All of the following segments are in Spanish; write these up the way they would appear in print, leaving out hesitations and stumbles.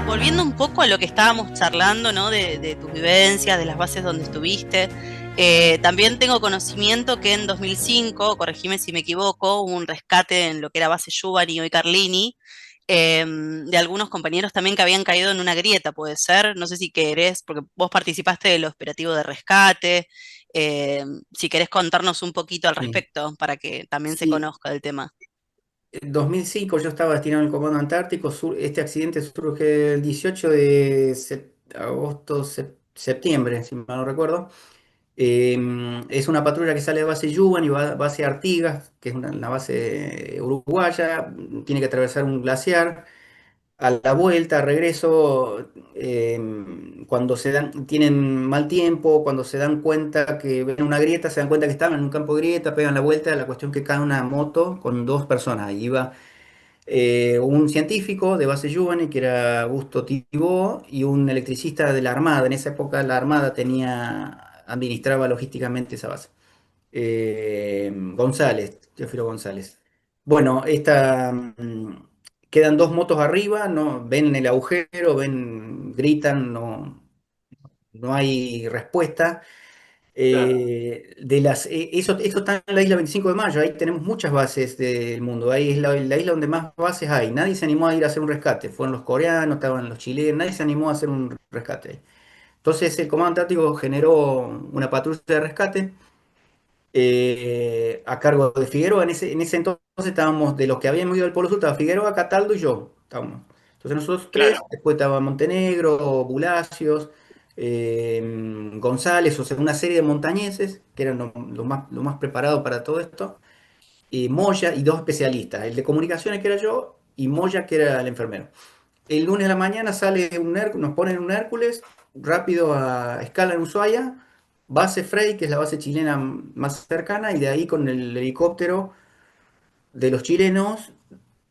volviendo un poco a lo que estábamos charlando, ¿no? De tus vivencias, de las bases donde estuviste. También tengo conocimiento que en 2005, corregime si me equivoco, hubo un rescate en lo que era base Giovanni y hoy Carlini, de algunos compañeros también que habían caído en una grieta, puede ser. No sé si querés, porque vos participaste del operativo de rescate, si querés contarnos un poquito al Sí, respecto para que también se sí. conozca el tema. En 2005 yo estaba destinado en el Comando Antártico. Este accidente surge el 18 de agosto, septiembre, si mal no recuerdo. Es una patrulla que sale de base Yuban y va a base Artigas, que es una base uruguaya. Tiene que atravesar un glaciar. A la vuelta, regreso, cuando tienen mal tiempo, cuando se dan cuenta que ven una grieta, se dan cuenta que estaban en un campo de grieta, pegan la vuelta, la cuestión que cae una moto con dos personas. Ahí iba un científico de base Giovanni, que era Augusto Tibó, y un electricista de la Armada. En esa época la Armada administraba logísticamente esa base. González, Teófilo González. Bueno, quedan dos motos arriba, ¿no? Ven el agujero, gritan, no hay respuesta. Claro, Esto está en la isla 25 de Mayo, ahí tenemos muchas bases del mundo, ahí es la isla donde más bases hay. Nadie se animó a ir a hacer un rescate, fueron los coreanos, estaban los chilenos, nadie se animó a hacer un rescate. Entonces el Comando Antártico generó una patrulla de rescate a cargo de Figueroa. En ese entonces estábamos, de los que habíamos ido al Polo Sur, estaba Figueroa, Cataldo y yo. Estábamos. Entonces nosotros tres, claro. después estaba Montenegro, Bulacios, González, o sea, una serie de montañeses que eran los más preparados para todo esto, y Moya y dos especialistas, el de comunicaciones que era yo y Moya que era el enfermero. El lunes a la mañana sale nos ponen un Hércules rápido a escala en Ushuaia, base Frey, que es la base chilena más cercana, y de ahí con el helicóptero de los chilenos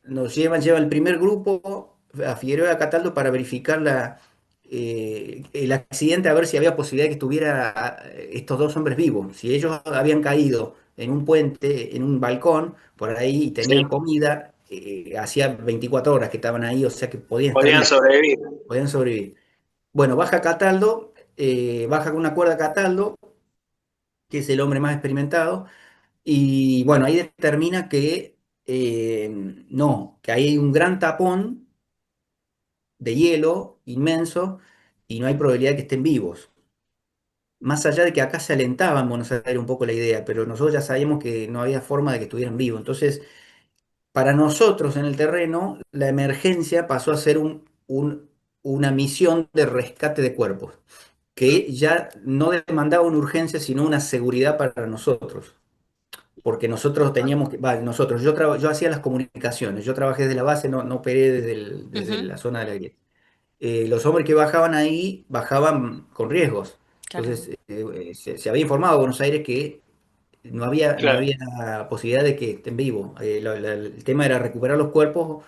lleva el primer grupo a Figueroa y a Cataldo para verificar el accidente, a ver si había posibilidad de que estuviera estos dos hombres vivos. Si ellos habían caído en un puente, en un balcón, por ahí y tenían Sí, comida, hacía 24 horas que estaban ahí, o sea que podían estar podían vivos, sobrevivir. podían sobrevivir. Bueno, baja Cataldo, baja con una cuerda Cataldo, que es el hombre más experimentado, y bueno, ahí determina no, que ahí hay un gran tapón de hielo inmenso y no hay probabilidad de que estén vivos. Más allá de que acá se alentaba en Buenos Aires un poco la idea, pero nosotros ya sabíamos que no había forma de que estuvieran vivos. Entonces, para nosotros en el terreno, la emergencia pasó a ser una misión de rescate de cuerpos, que ya no demandaba una urgencia, sino una seguridad para nosotros. Porque nosotros teníamos que, nosotros, yo hacía las comunicaciones, yo trabajé desde la base, no operé desde Ujú, la zona de la grieta. Los hombres que bajaban ahí bajaban con riesgos. claro. Entonces, se había informado a Buenos Aires que no había Claro. posibilidad de que estén vivos. El tema era recuperar los cuerpos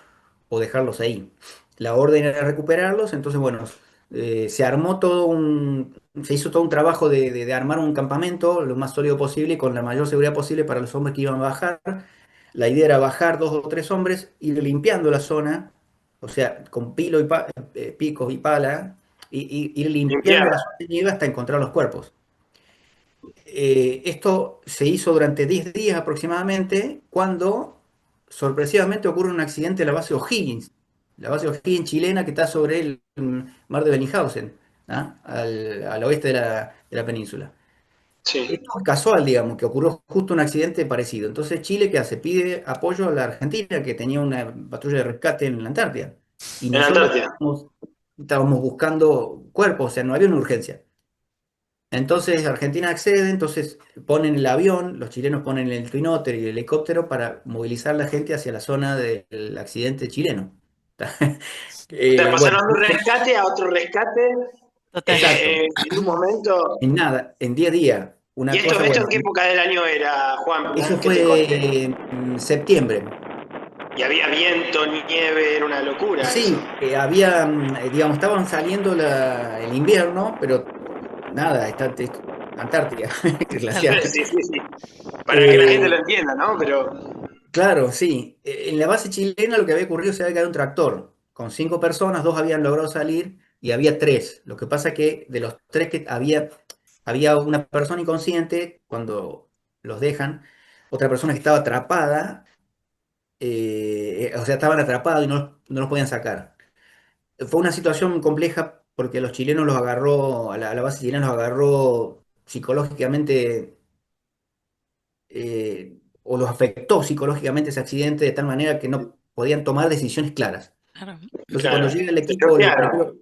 o dejarlos ahí. La orden era recuperarlos, entonces, bueno, se hizo todo un trabajo de armar un campamento lo más sólido posible y con la mayor seguridad posible para los hombres que iban a bajar. La idea era bajar dos o tres hombres, ir limpiando la zona, o sea, con picos y pala, y ir limpiando Limpiar. la zona de nieve hasta encontrar los cuerpos. Esto se hizo durante 10 días aproximadamente, cuando sorpresivamente ocurre un accidente en la base O'Higgins chilena que está sobre el mar de Bellingshausen, ¿ah? Al oeste de la península. Sí, Esto es casual, digamos, que ocurrió justo un accidente parecido. Entonces Chile, ¿qué hace? Pide apoyo a la Argentina, que tenía una patrulla de rescate en la Antártida. Y en nosotros Antártida. estábamos buscando cuerpos, o sea, no había una urgencia. Entonces Argentina accede, entonces ponen el avión, los chilenos ponen el Twin y el helicóptero para movilizar la gente hacia la zona del accidente chileno. O sea, Bueno, pasaron de un rescate a otro rescate Total. en un momento. en nada, en 10 días, ¿Y una esto, cosa, esto bueno, en qué época del año era, Juan? eso Perdón que te corte. fue en septiembre. Y había viento, nieve, era una locura eso. Sí, digamos, estaban saliendo el invierno, pero nada, Antártida, glaciar. Sí, sí, sí. Para que la gente Eh, lo entienda, ¿no? Pero, Claro, sí. En la base chilena lo que había ocurrido se había caído un tractor con 5 personas, 2 habían logrado salir y había 3. Lo que pasa que de los 3 que había una persona inconsciente cuando los dejan, otra persona que estaba atrapada, o sea, estaban atrapados y no los podían sacar. Fue una situación compleja porque los chilenos los agarró, a la base chilena los agarró psicológicamente, o los afectó psicológicamente ese accidente de tal manera que no podían tomar decisiones claras. Claro. Entonces, cuando Claro. llega el Se equipo, choquearon.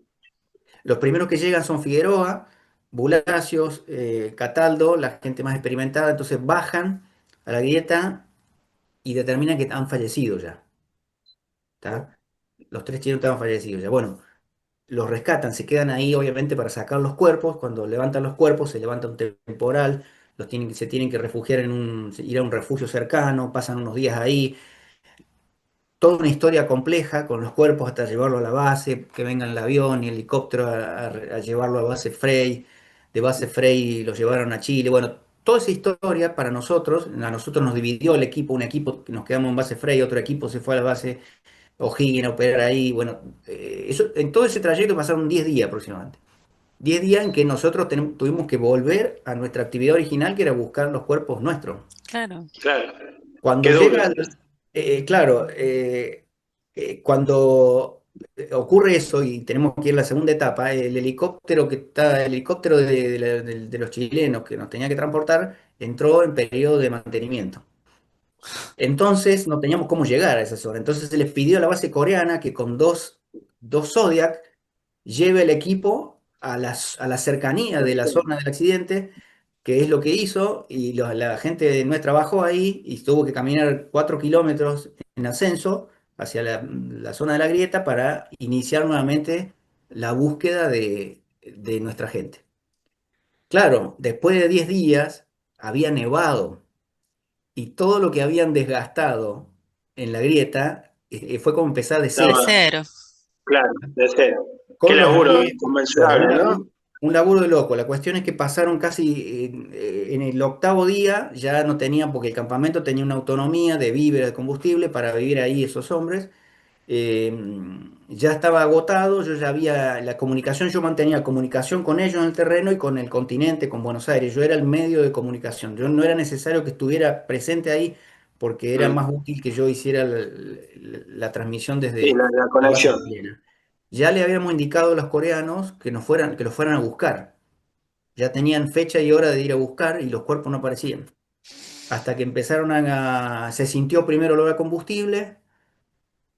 los primeros que llegan son Figueroa, Bulacios, Cataldo, la gente más experimentada. Entonces bajan a la grieta y determinan que han fallecido ya. ¿Tá? Los 3 chilenos estaban fallecidos ya. Bueno, los rescatan, se quedan ahí obviamente para sacar los cuerpos. Cuando levantan los cuerpos, se levanta un temporal, se tienen que refugiar ir a un refugio cercano, pasan unos días ahí. Toda una historia compleja con los cuerpos hasta llevarlo a la base, que venga el avión y el helicóptero a llevarlo a base Frey, de base Frey lo llevaron a Chile. Bueno, toda esa historia para nosotros, a nosotros nos dividió el equipo, un equipo que nos quedamos en base Frey, otro equipo se fue a la base O'Higgins a operar ahí. Bueno, en todo ese trayecto pasaron 10 días aproximadamente. 10 días en que nosotros tuvimos que volver a nuestra actividad original, que era buscar los cuerpos nuestros. Claro. Claro. Cuando Qué duro. llega, claro, cuando ocurre eso y tenemos que ir a la segunda etapa, el helicóptero de los chilenos que nos tenía que transportar, entró en periodo de mantenimiento. Entonces no teníamos cómo llegar a esa zona. Entonces se les pidió a la base coreana que con dos Zodiac lleve el equipo a la cercanía de la zona del accidente, que es lo que hizo, y la gente no trabajó ahí y tuvo que caminar 4 kilómetros en ascenso hacia la zona de la grieta para iniciar nuevamente la búsqueda de nuestra gente. Claro, después de 10 días había nevado y todo lo que habían desgastado en la grieta fue como empezar de De cero, Estaba, cero. claro, de cero. Qué con los laburo aviones. Claro, inconmensurable, ¿no? un laburo de loco. La cuestión es que pasaron casi en el octavo día, ya no tenían, porque el campamento tenía una autonomía de víveres, de combustible para vivir ahí esos hombres. eh, ya estaba agotado, yo ya había la comunicación, yo mantenía comunicación con ellos en el terreno y con el continente, con Buenos Aires. Yo era el medio de comunicación. Yo no era necesario que estuviera presente ahí porque era más Mm. útil que yo hiciera la transmisión Sí, desde la la base conexión. chilena. Ya le habíamos indicado a los coreanos que los fueran a buscar. Ya tenían fecha y hora de ir a buscar y los cuerpos no aparecían. Hasta que se sintió primero olor a combustible,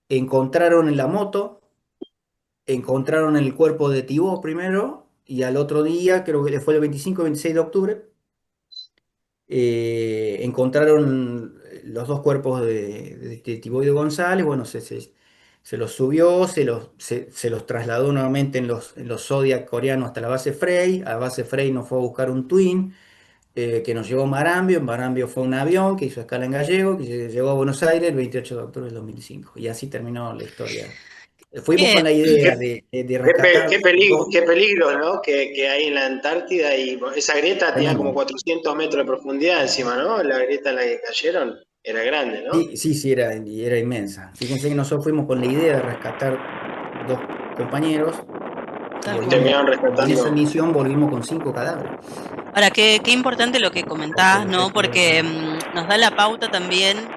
encontraron en la moto, encontraron el cuerpo de Tibó primero y al otro día, creo que fue el 25 o 26 de octubre, encontraron los dos cuerpos de Tibó y de González. Bueno, se los subió, se los trasladó nuevamente en los Zodiac coreanos hasta la base Frey. A la base Frey nos fue a buscar un Twin que nos llevó a Marambio. En Marambio fue un avión que hizo escala en Gallego, que llegó a Buenos Aires el 28 de octubre del 2005. Y así terminó la historia. Fuimos Bien. con la Qué, idea de rescatar dos. qué peligro, ¿no? Que hay en la Antártida y esa grieta tenía como Tremendo. 400 metros de profundidad encima, ¿no? La grieta en la que cayeron era grande, ¿no? Sí, sí, sí, era inmensa. Fíjense que nosotros fuimos con la idea de rescatar 2 compañeros. Tal cual. Terminaron Y en esa rescatando. misión volvimos con 5 cadáveres. Ahora, qué importante lo que De comentás, los ¿no? tres Porque chilenos. nos da la pauta también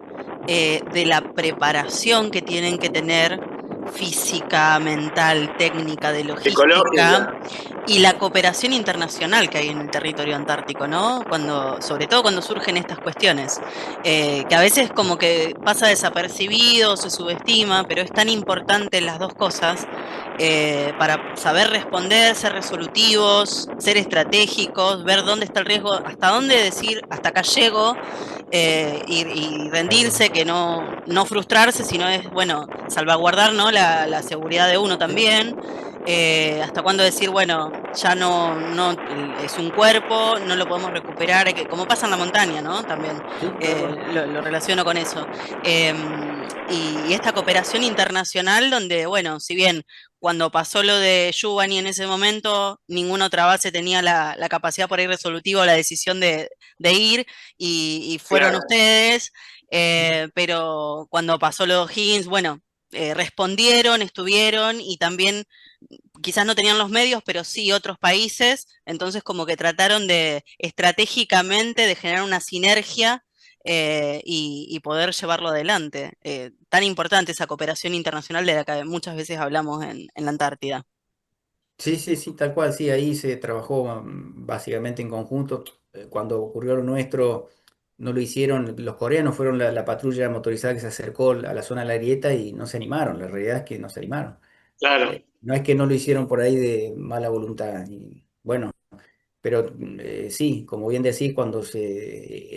de la preparación que tienen que tener física, mental, técnica, de logística Psicológica. y la cooperación internacional que hay en el territorio antártico, ¿no? Sobre todo cuando surgen estas cuestiones, que a veces como que pasa desapercibido, se subestima, pero es tan importante las dos cosas para saber responder, ser resolutivos, ser estratégicos, ver dónde está el riesgo, hasta dónde decir, hasta acá llego, y Tal cual. rendirse, que no frustrarse, sino es, bueno, salvaguardar, ¿no? la seguridad de uno también. Hasta cuándo decir, bueno, ya no es un cuerpo, no lo podemos recuperar, como pasa en la montaña, ¿no? También Sí, tal cual. lo relaciono con eso. Eh, y esta cooperación internacional donde, bueno, si bien cuando pasó lo de Yubani en ese momento, ninguna otra base tenía la capacidad por ahí resolutiva o la decisión de ir, y fueron Claro. ustedes, pero cuando pasó lo de O'Higgins, bueno, respondieron, estuvieron y también quizás no tenían los medios, pero sí otros países, entonces como que trataron de estratégicamente de generar una sinergia y poder llevarlo adelante. Tan importante esa cooperación internacional de la que muchas veces hablamos en la Antártida. Sí, sí, sí, tal cual, sí, ahí se trabajó básicamente en conjunto. Cuando ocurrió lo nuestro, no lo hicieron, los coreanos fueron la patrulla motorizada que se acercó a la zona de la grieta y no se animaron, la realidad es que no se animaron. Claro, No es que no lo hicieron por ahí de mala voluntad, y bueno, pero sí, como bien decís,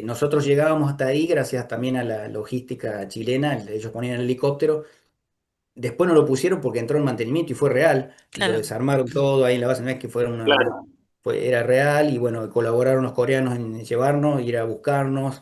nosotros llegábamos hasta ahí gracias también a la logística chilena, ellos ponían el helicóptero. Después no lo pusieron porque entró en mantenimiento y fue real. Y lo Claro. desarmaron todo ahí en la base. No es que fuera claro. era real y bueno, colaboraron los coreanos en llevarnos, ir a buscarnos.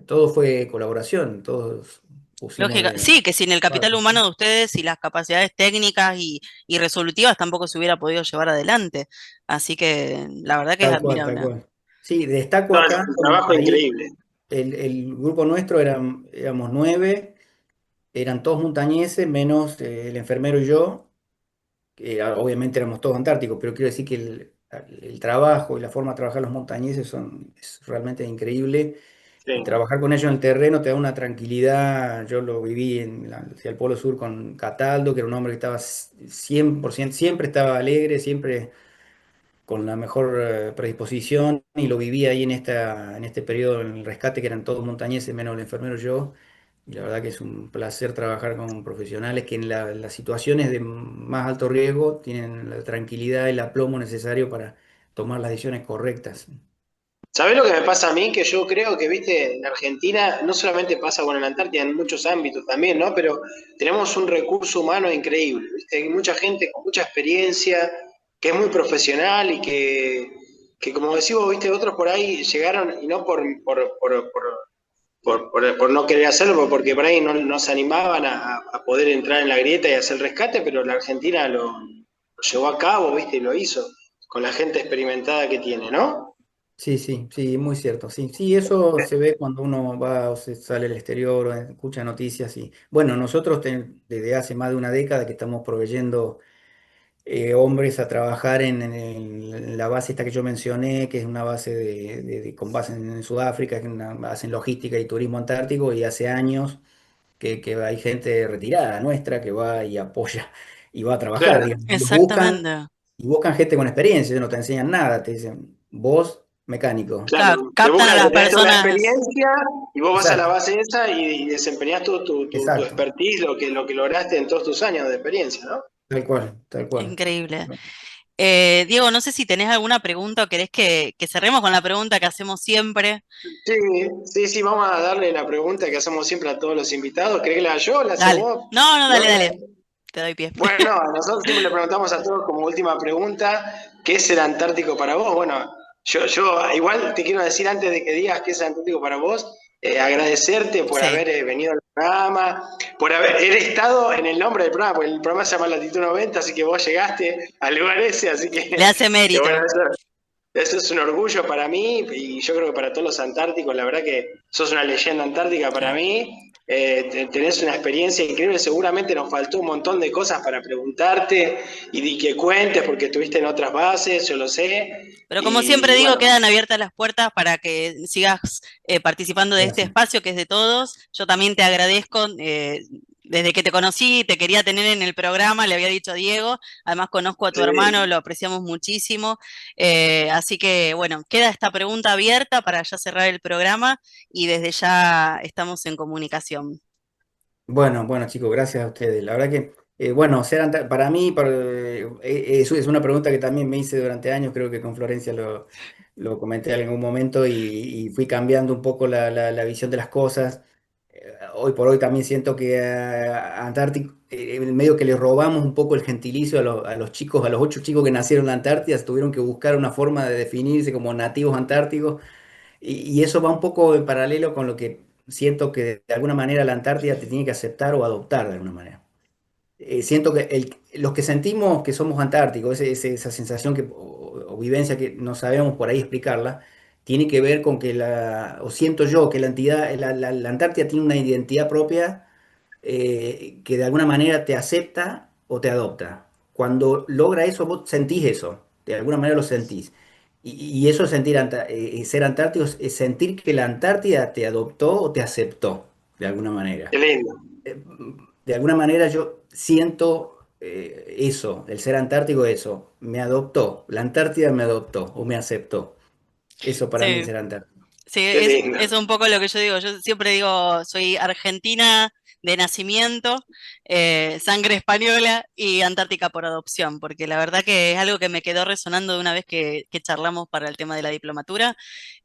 Todo fue colaboración. Todos pusimos Lógica, de sí, que sin el capital parte. humano de ustedes y las capacidades técnicas y resolutivas tampoco se hubiera podido llevar adelante. Así que la verdad que es Tal cual, tal admirable. cual. Sí, destaco No, acá, un trabajo ahí increíble. el grupo nuestro éramos 9, eran todos montañeses, menos el enfermero y yo. Obviamente éramos todos antárticos, pero quiero decir que el trabajo y la forma de trabajar los montañeses es realmente increíble. Y Sí. trabajar con ellos en el terreno te da una tranquilidad. Yo lo viví hacia el Polo Sur con Cataldo, que era un hombre que estaba 100%, siempre estaba alegre, siempre con la mejor predisposición, y lo viví ahí en este periodo en el rescate, que eran todos montañeses, menos el enfermero y yo. Y la verdad que es un placer trabajar con profesionales que en las situaciones de más alto riesgo tienen la tranquilidad y el aplomo necesario para tomar las decisiones correctas. ¿Sabés lo que me pasa a mí? Que yo creo que, viste, en Argentina no solamente pasa con la Antártida, en muchos ámbitos también, ¿no? Pero tenemos un recurso humano increíble, ¿viste? Hay mucha gente con mucha experiencia, que es muy profesional y que como decimos, viste, otros por ahí llegaron y no por no querer hacerlo, porque por ahí no se animaban a poder entrar en la grieta y hacer el rescate, pero la Argentina lo llevó a cabo, viste, y lo hizo con la gente experimentada que tiene, ¿no? Sí, sí, sí, muy cierto. Sí, sí, eso se ve cuando uno va o se sale al exterior o escucha noticias. Y bueno, nosotros desde hace más de una década que estamos proveyendo hombres a trabajar en la base esta que yo mencioné, que es una base con base en Sudáfrica, que es una base en logística y turismo antártico, y hace años que hay gente retirada nuestra que va y apoya y va a trabajar, Claro. digamos. Exactamente. Y buscan gente con experiencia, ellos no te enseñan nada, te dicen, vos, mecánico. Claro, te Captan a buscan que las tenés una personas. experiencia y vos vas a la Exacto, base esa y desempeñás tu exacto, expertise, lo que lograste en todos tus años de experiencia, ¿no? tal cual, tal cual. Increíble. Diego, no sé si tenés alguna pregunta o querés que cerremos con la pregunta que hacemos siempre. Sí, sí, sí, vamos a darle la pregunta que hacemos siempre a todos los invitados. ¿Querés que la haga yo o la haces Dale. vos? No, no, ¿No? dale, dale. Te doy pie. Bueno, nosotros siempre le preguntamos a todos como última pregunta, ¿qué es el Antártico para vos? Bueno, yo igual te quiero decir antes de que digas qué es el Antártico para vos, agradecerte por Sí, haber venido al programa, por haber estado en el nombre del programa, porque el programa se llama Latitud 90, así que vos llegaste al lugar ese, así le hace que bueno, mérito. eso es un orgullo para mí y yo creo que para todos los antárticos, la verdad que sos una leyenda antártica para Ah, mí, tenés una experiencia increíble, seguramente nos faltó un montón de cosas para preguntarte y que cuentes porque estuviste en otras bases, yo lo sé, pero como siempre y digo, bueno, quedan abiertas las puertas para que sigas participando de este Gracias. espacio que es de todos. Yo también te agradezco. Desde que te conocí, te quería tener en el programa, le había dicho a Diego. Además, conozco a tu hermano, sí. lo apreciamos muchísimo. Así que, bueno, queda esta pregunta abierta para ya cerrar el programa y desde ya estamos en comunicación. Bueno, bueno, chicos, gracias a ustedes. La verdad que, bueno, para mí, eso es una pregunta que también me hice durante años, creo que con Florencia lo comenté en algún momento y fui cambiando un poco la visión de las cosas. Hoy por hoy también siento que a Antártico, en medio que le robamos un poco el gentilicio a los chicos, a los 8 chicos que nacieron en la Antártida, tuvieron que buscar una forma de definirse como nativos antárticos. Y eso va un poco en paralelo con lo que siento que de alguna manera la Antártida te tiene que aceptar o adoptar de alguna manera. Siento que los que sentimos que somos antárticos, esa sensación o vivencia que no sabemos por ahí explicarla, tiene que ver con que o siento yo que la entidad, la Antártida tiene una identidad propia que de alguna manera te acepta o te adopta. Cuando logra eso, vos sentís eso, de alguna manera lo sentís. Y eso es sentir, ser antártico es sentir que la Antártida te adoptó o te aceptó, de alguna manera. Qué lindo. Eh, De alguna manera yo siento eso, el ser antártico, eso, me adoptó, la Antártida me adoptó o me aceptó. Eso para mí es Sí. ser antártico. Sí, Qué lindo. es un poco lo que yo digo. Yo siempre digo, soy argentina de nacimiento, sangre española y antártica por adopción, porque la verdad que es algo que me quedó resonando de una vez que charlamos para el tema de la diplomatura,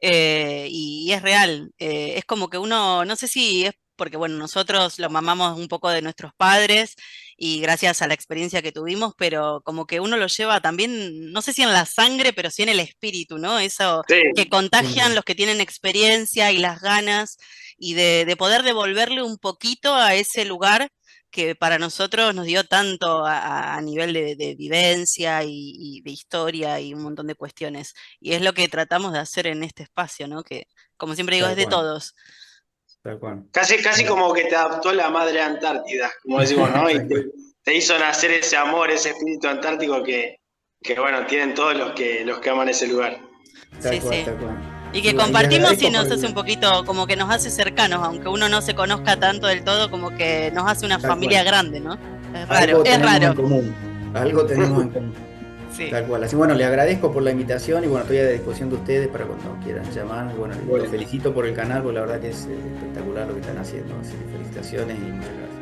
y es real. Es como que uno, no sé si es porque, bueno, nosotros lo mamamos un poco de nuestros padres y gracias a la experiencia que tuvimos, pero como que uno lo lleva también, no sé si en la sangre, pero sí en el espíritu, ¿no? Eso Sí, que Sin contagian duda. los que tienen experiencia y las ganas y de poder devolverle un poquito a ese lugar que para nosotros nos dio tanto a nivel de vivencia y de historia y un montón de cuestiones. Y es lo que tratamos de hacer en este espacio, ¿no? Que, como siempre digo, es Tal de cual, todos. tal cual. casi Bueno, como que te adaptó la madre Antártida, como decimos, ¿no? Y tal cual, te hizo nacer ese amor, ese espíritu antártico que bueno, tienen todos los que aman ese lugar. Sí, sí. tal cual. Y Y que bueno, y les compartimos y agradezco por nos hace un el, poquito, como que nos hace cercanos, aunque uno no se conozca tanto del todo, como que nos hace una tal familia cual. grande, ¿no? Es raro, Algo es tenemos en raro. común, algo tenemos en común. Sí. Tal cual. Así bueno, le agradezco por la invitación y bueno, estoy a disposición de ustedes para cuando quieran llamar. Y bueno, y los Bueno, felicito por el canal, porque la verdad que es espectacular lo que están haciendo. Así que felicitaciones y muchas gracias.